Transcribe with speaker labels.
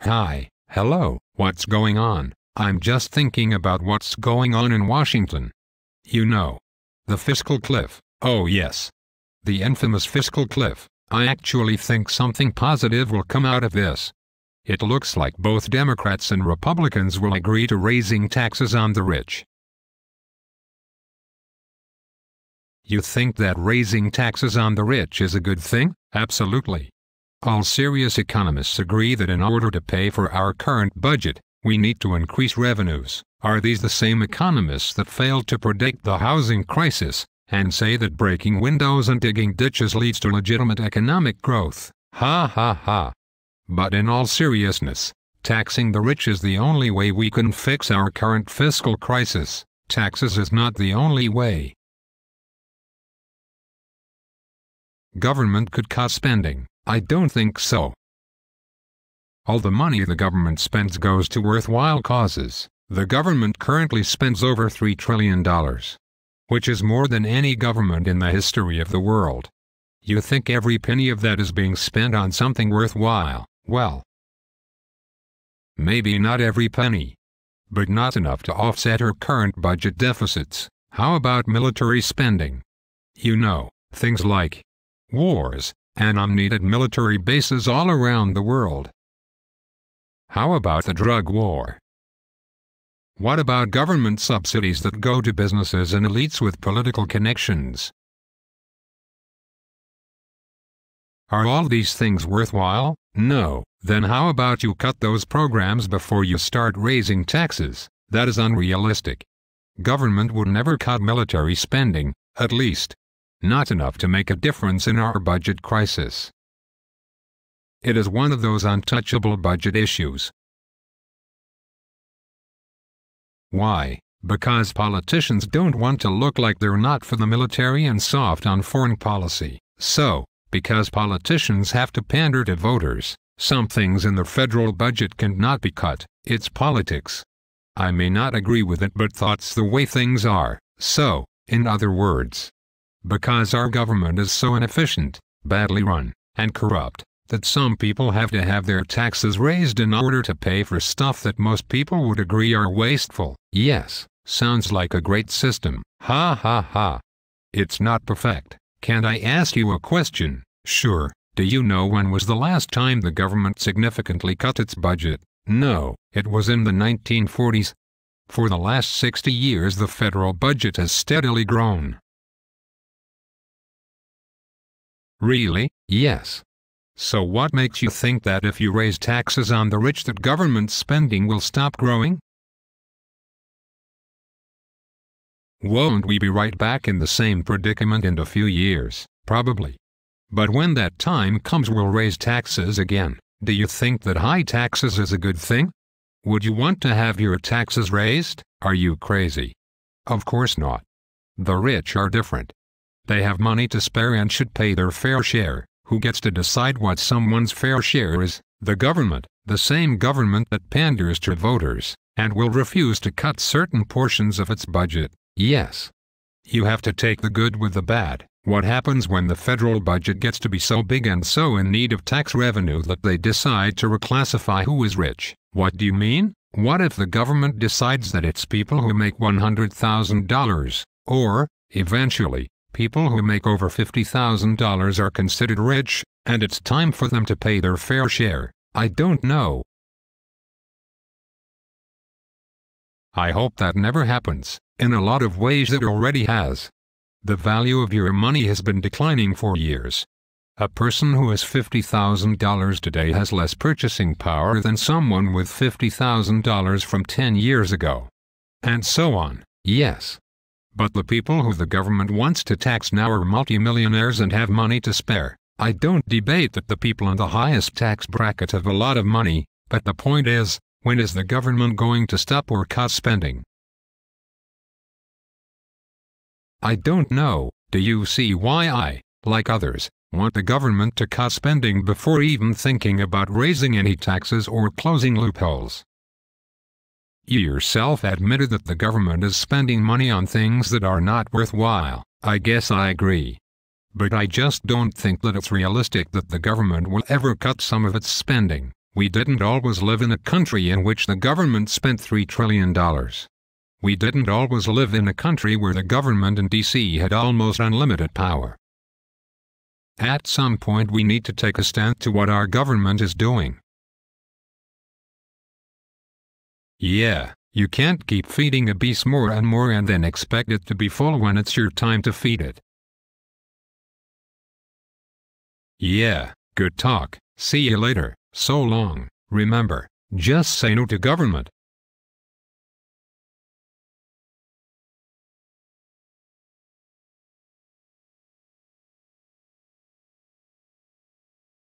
Speaker 1: Hi, hello, what's going on? I'm just thinking about what's going on in Washington. You know, the Fiscal Cliff. Oh yes. The infamous Fiscal Cliff. I actually think something positive will come out of this. It looks like both Democrats and Republicans will agree to raising taxes on the rich. You think that raising taxes on the rich is a good thing? Absolutely. All serious economists agree that in order to pay for our current budget, we need to increase revenues. Are these the same economists that failed to predict the housing crisis, and say that breaking windows and digging ditches leads to legitimate economic growth? Ha ha ha. But in all seriousness, taxing the rich is the only way we can fix our current fiscal crisis. Taxes is not the only way. Government could cut spending. I don't think so. All the money the government spends goes to worthwhile causes. The government currently spends over $3 trillion, which is more than any government in the history of the world. You think every penny of that is being spent on something worthwhile? Well, maybe not every penny, but not enough to offset our current budget deficits. How about military spending? You know, things like wars and unneeded military bases all around the world. How about the drug war? What about government subsidies that go to businesses and elites with political connections? Are all these things worthwhile? No. Then how about you cut those programs before you start raising taxes? That is unrealistic. Government would never cut military spending, at least not enough to make a difference in our budget crisis. It is one of those untouchable budget issues. Why? Because politicians don't want to look like they're not for the military and soft on foreign policy. So, because politicians have to pander to voters, some things in the federal budget cannot be cut. It's politics. I may not agree with it, but that's the way things are. So, in other words, because our government is so inefficient, badly run, and corrupt, that some people have to have their taxes raised in order to pay for stuff that most people would agree are wasteful. Yes, sounds like a great system. Ha ha ha. It's not perfect. Can I ask you a question? Sure. Do you know when was the last time the government significantly cut its budget? No, it was in the 1940s. For the last 60 years the federal budget has steadily grown. Really? Yes. So what makes you think that if you raise taxes on the rich that government spending will stop growing? Won't we be right back in the same predicament in a few years? Probably. But when that time comes we'll raise taxes again. Do you think that high taxes is a good thing? Would you want to have your taxes raised? Are you crazy? Of course not. The rich are different. They have money to spare and should pay their fair share. Who gets to decide what someone's fair share is? The government, the same government that panders to voters, and will refuse to cut certain portions of its budget. Yes. You have to take the good with the bad. What happens when the federal budget gets to be so big and so in need of tax revenue that they decide to reclassify who is rich? What do you mean? What if the government decides that it's people who make $100,000, or, eventually, people who make over $50,000 are considered rich, and it's time for them to pay their fair share? I don't know. I hope that never happens. In a lot of ways it already has. The value of your money has been declining for years. A person who has $50,000 today has less purchasing power than someone with $50,000 from 10 years ago. And so on. Yes. But the people who the government wants to tax now are multimillionaires and have money to spare. I don't debate that the people in the highest tax bracket have a lot of money, but the point is, when is the government going to stop or cut spending? I don't know. Do you see why I, like others, want the government to cut spending before even thinking about raising any taxes or closing loopholes? You yourself admitted that the government is spending money on things that are not worthwhile. I guess I agree. But I just don't think that it's realistic that the government will ever cut some of its spending. We didn't always live in a country in which the government spent $3 trillion. We didn't always live in a country where the government in DC had almost unlimited power. At some point we need to take a stand to what our government is doing. Yeah, you can't keep feeding a beast more and more and then expect it to be full when it's your time to feed it. Yeah, good talk. See you later. So long. Remember, just say no to government.